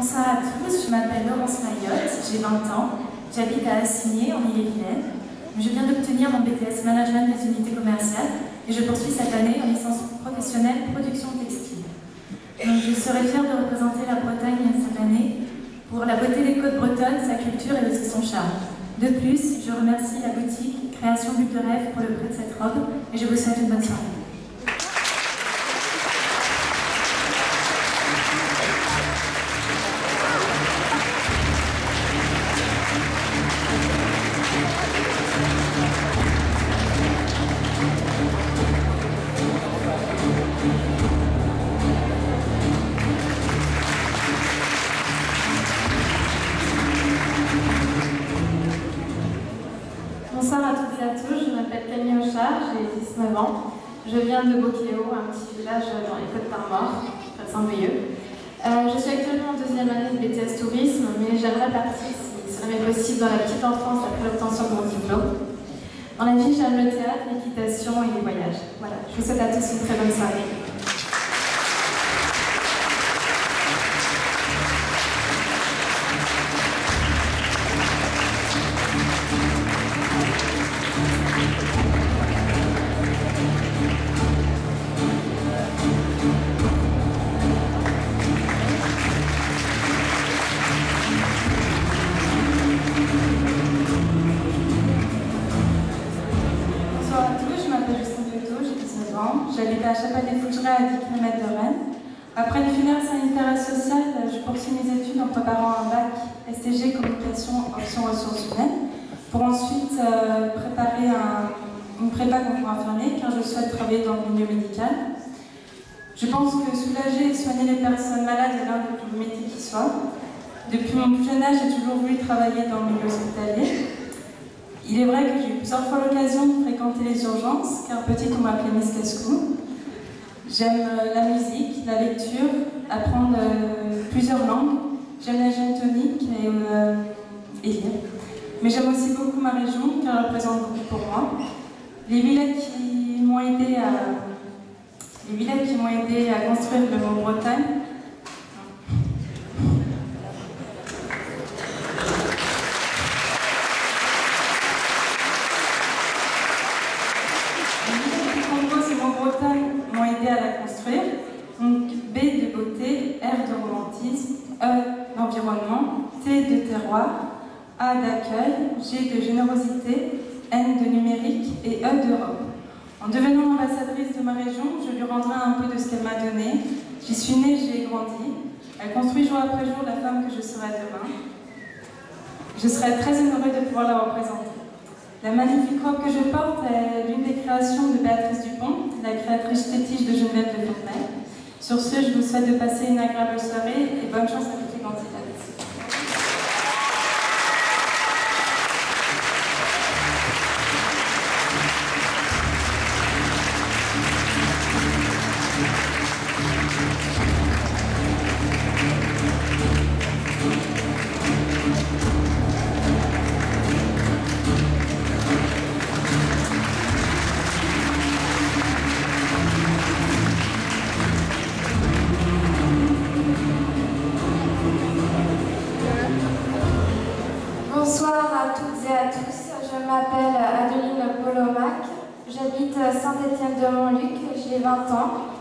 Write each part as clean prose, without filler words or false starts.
Bonsoir à tous, je m'appelle Laurence Mayotte, j'ai 20 ans, j'habite à Assigné, en Ille-et-Vilaine. Je viens d'obtenir mon BTS Management des unités commerciales et je poursuis cette année en licence professionnelle production textile. Donc, je serai fière de représenter la Bretagne cette année pour la beauté des côtes bretonnes, sa culture et aussi son charme. De plus, je remercie la boutique Création Bulle de Rêve pour le prêt de cette robe et je vous souhaite une bonne soirée. Bonsoir à toutes et à tous, je m'appelle Camille Auchard, j'ai 19 ans. Je viens de Bocléo, un petit village dans les Côtes d'Armor, près de Saint-Brieuc. Je suis actuellement en deuxième année de BTS Tourisme, mais j'aimerais partir, si cela m'est possible, dans la petite enfance après l'obtention de mon diplôme. Dans la vie, j'aime le théâtre, l'équitation et les voyages. Voilà, je vous souhaite à tous une très bonne soirée. J'habite à Chapelle-des-Fougerets à 10 km de Rennes. Après une filière sanitaire et sociale, je poursuis mes études en préparant un bac STG communication option ressources humaines pour ensuite préparer une prépa concours infirmier car je souhaite travailler dans le milieu médical. Je pense que soulager et soigner les personnes malades est l'un des plus beaux métiers qui soit. Depuis mon plus jeune âge, j'ai toujours voulu travailler dans le milieu hospitalier. Il est vrai que j'ai eu plusieurs fois l'occasion de fréquenter les urgences, car petite on m'appelait Miss Cascou. J'aime la musique, la lecture, apprendre plusieurs langues. J'aime la gin tonic et lire. Mais j'aime aussi beaucoup ma région, car elle représente beaucoup pour moi. Les villes qui m'ont aidé à construire le Mont-Bretagne. M'ont aidé à la construire. Donc B de beauté, R de romantisme, E d'environnement, T de terroir, A d'accueil, G de générosité, N de numérique et E d'Europe. En devenant ambassadrice de ma région, je lui rendrai un peu de ce qu'elle m'a donné. J'y suis née, j'y ai grandi. Elle construit jour après jour la femme que je serai demain. Je serai très honorée de pouvoir la représenter. La magnifique robe que je porte est l'une des créations de Béatrice Dupont, la créatrice fétiche de Geneviève de Fontenay. Sur ce, je vous souhaite de passer une agréable soirée et bonne chance à toutes les candidates. Bonsoir à toutes et à tous, je m'appelle Adeline Polomac, j'habite Saint-Étienne-de-Montluc, j'ai 20 ans.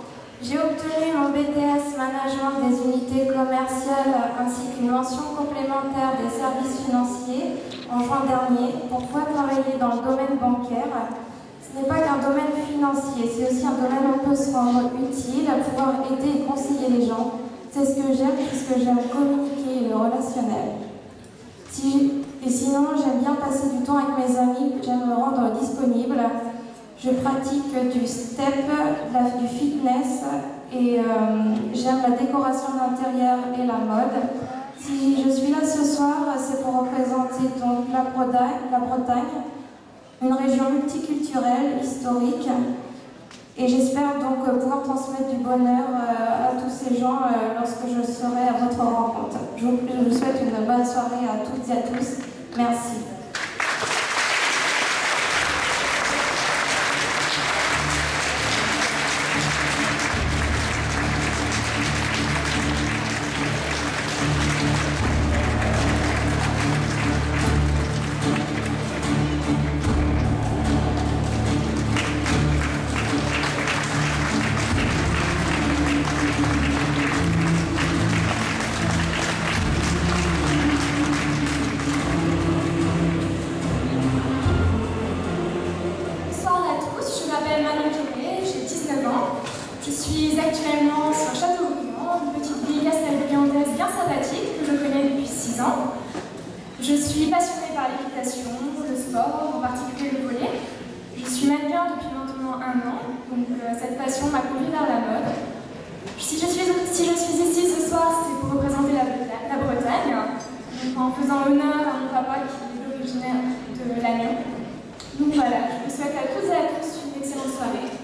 J'ai obtenu mon BTS Management des unités commerciales ainsi qu'une mention complémentaire des services financiers en juin dernier pour pouvoir travailler dans le domaine bancaire. Ce n'est pas qu'un domaine financier, c'est aussi un domaine où on peut se rendre utile, pouvoir aider et conseiller les gens. C'est ce que j'aime puisque j'aime communiquer et le relationnel. Et sinon, j'aime bien passer du temps avec mes amis, j'aime me rendre disponible. Je pratique du step, du fitness et j'aime la décoration d'intérieur et la mode. Si je suis là ce soir, c'est pour représenter donc la Bretagne, une région multiculturelle, historique. Et j'espère donc pouvoir transmettre du bonheur à tous ces gens lorsque je serai à votre rencontre. Je vous souhaite une bonne soirée à toutes et à tous. Merci. Je suis actuellement sur Châteaubriand, une petite ville castelbriandaise bien sympathique que je connais depuis 6 ans. Je suis passionnée par l'équitation, le sport, en particulier le volley. Je suis mannequin depuis maintenant 1 an, donc cette passion m'a conduit vers la mode. Si je suis ici ce soir, c'est pour représenter la Bretagne, donc en faisant honneur à mon papa qui est originaire de Lannion. Donc voilà, je vous souhaite à toutes et à tous une excellente soirée.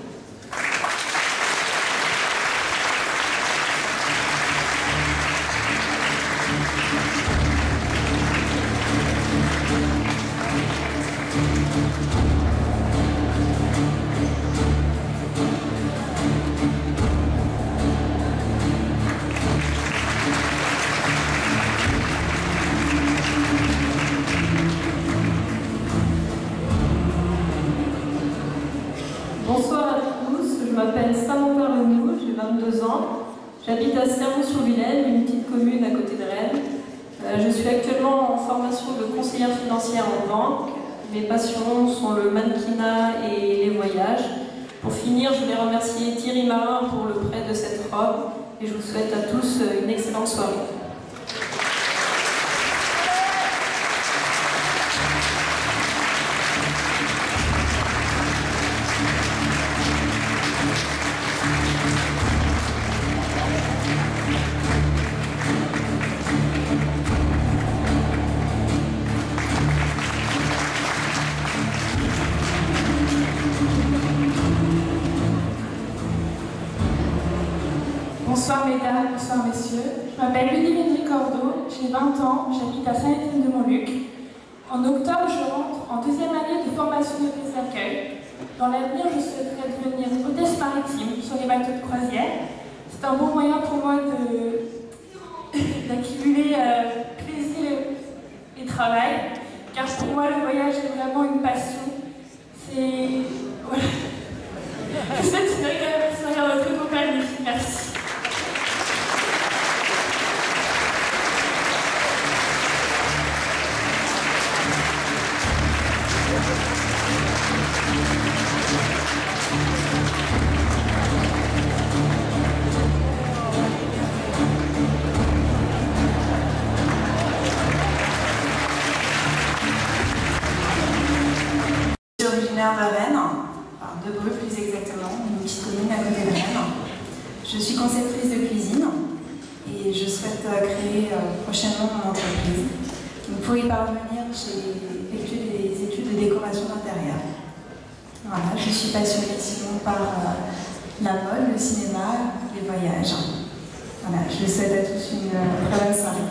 Bonsoir à tous, je m'appelle Samantha Renou, j'ai 22 ans. J'habite à Sermon-sur-Vilaine, une petite commune à côté de Rennes. Je suis actuellement en formation de conseillère financière en banque. Mes passions sont le mannequinat et les voyages. Pour finir, je voulais remercier Thierry Marin pour le prêt de cette robe et je vous souhaite à tous une excellente soirée. Bonsoir mesdames, bonsoir messieurs. Je m'appelle Ludivine Cordeau, j'ai 20 ans, j'habite à Saint-Étienne-de-Montluc. En octobre, je rentre en 2e année de formation de d'hôtesse d'accueil. Dans l'avenir, je souhaiterais devenir hôtesse maritime sur les bateaux de croisière. C'est un bon moyen pour moi d'accumuler plaisir et travail, car pour moi, le voyage est vraiment une passion. C'est... Voilà. Je vous souhaite une agréable soirée à votre compagnie. Merci. Je suis originaire de Rennes, enfin de Breux plus exactement, une petite commune à côté de Rennes. Je suis conceptrice de cuisine et je souhaite créer prochainement mon entreprise. Donc pour y parvenir, j'ai effectué des études de décoration d'intérieur. Voilà, je suis passionnée sinon par la mode, le cinéma, les voyages. Voilà, je souhaite à tous une très bonne soirée.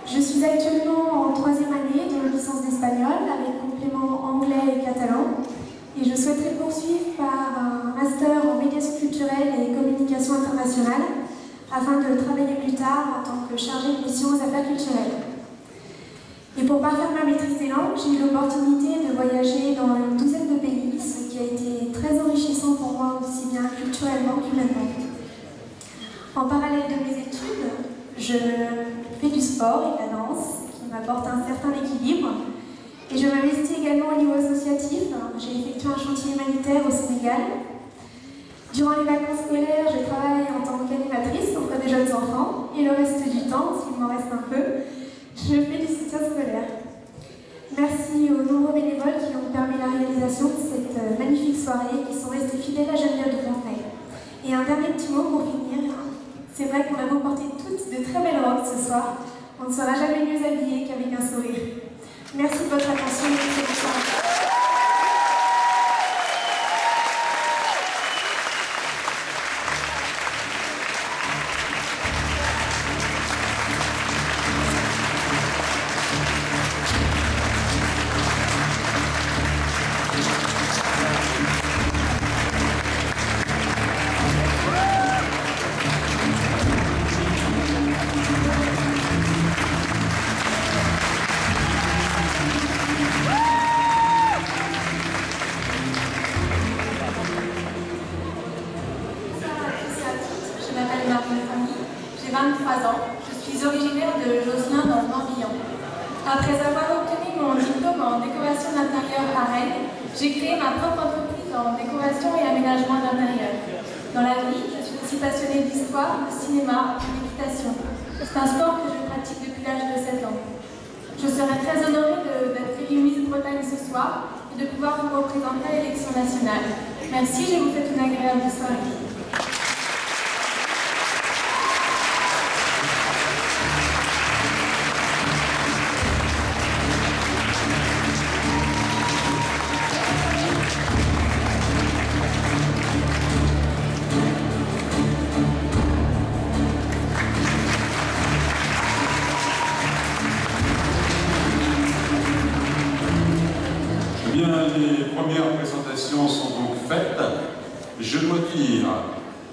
Je suis actuellement en 3e année de licence d'espagnol avec complément anglais et catalan et je souhaiterais poursuivre par un master en médiation culturelle et communication internationale afin de travailler plus tard en tant que chargée de mission aux affaires culturelles. Et pour parfaire ma maîtrise des langues, j'ai eu l'opportunité de voyager dans une 12aine de pays, ce qui a été très enrichissant pour moi aussi bien culturellement qu'humainement. En parallèle de mes études, je fais du sport et de la danse, qui m'apporte un certain équilibre. Et je m'investis également au niveau associatif. J'ai effectué un chantier humanitaire au Sénégal. Durant les vacances scolaires, je travaille en tant qu'animatrice auprès des jeunes enfants. Et le reste du temps, s'il m'en reste un peu, je fais du soutien scolaire. Merci aux nombreux bénévoles qui ont permis la réalisation de cette magnifique soirée et qui sont restés fidèles à Geneviève de Fontenay. Et un dernier petit mot pour finir. C'est vrai qu'on a beau porter toutes de très belles robes ce soir, on ne sera jamais mieux habillé qu'avec un sourire. Merci de votre attention et de votre soirée. 23 ans. Je suis originaire de Josselin dans le Morbihan. Après avoir obtenu mon diplôme en décoration d'intérieur à Rennes, j'ai créé ma propre entreprise en décoration et aménagement d'intérieur. Dans la vie, je suis aussi passionnée d'histoire, de cinéma et d'équitation. C'est un sport que je pratique depuis l'âge de 7 ans. Je serais très honorée d'être élue Miss Bretagne ce soir et de pouvoir vous représenter à l'élection nationale. Merci, je vous souhaite une agréable soirée. Les premières présentations sont donc faites. Je dois dire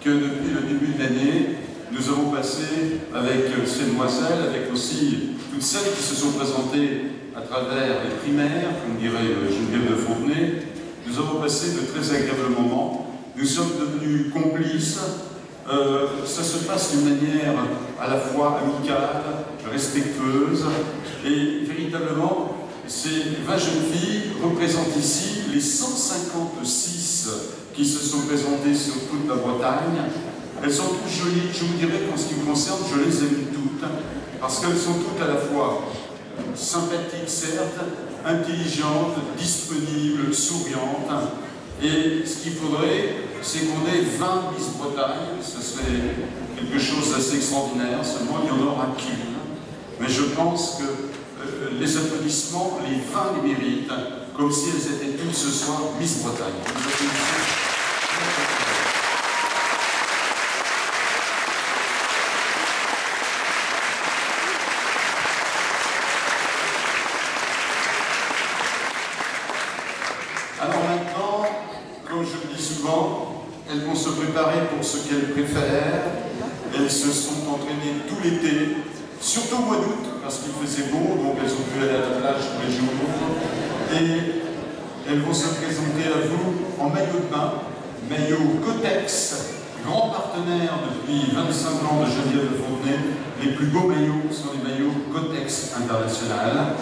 que depuis le début de l'année, nous avons passé avec ces demoiselles, avec aussi toutes celles qui se sont présentées à travers les primaires, comme dirait Geneviève de Fontenay, nous avons passé de très agréables moments. Nous sommes devenus complices. Ça se passe d'une manière à la fois amicale, respectueuse et véritablement. Ces 20 jeunes filles représentent ici les 156 qui se sont présentées sur toute la Bretagne. Elles sont toutes jolies, je vous dirais qu'en ce qui me concerne, je les aime toutes, parce qu'elles sont toutes à la fois sympathiques, certes, intelligentes, disponibles, souriantes. Et ce qu'il faudrait, c'est qu'on ait 20 Miss Bretagne, ce serait quelque chose d'assez extraordinaire, seulement il n'y en aura qu'une. Mais je pense que les applaudissements, les 20 les méritent, comme si elles étaient toutes ce soir Miss Bretagne. Alors maintenant, comme je le dis souvent, elles vont se préparer pour ce qu'elles préfèrent. Elles se sont entraînées tout l'été, surtout au mois d'août, parce qu'il faisait beau, donc elles ont pu aller à la plage tous les jours. Et elles vont se présenter à vous en maillot de bain, maillot Cotex, grand partenaire depuis 25 ans de Geneviève de Fontenay. Les plus beaux maillots sont les maillots Cotex International.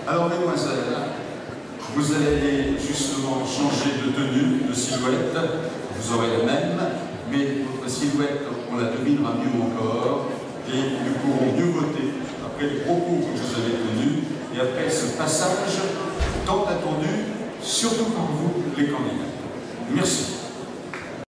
Alors mesdemoiselles, vous allez justement changer de tenue, de silhouette. Vous aurez la même, mais votre silhouette, on la devinera mieux encore. Et nous pourrons mieux voter après les propos que vous avez tenus et après ce passage tant attendu, surtout par vous, les candidats. Merci.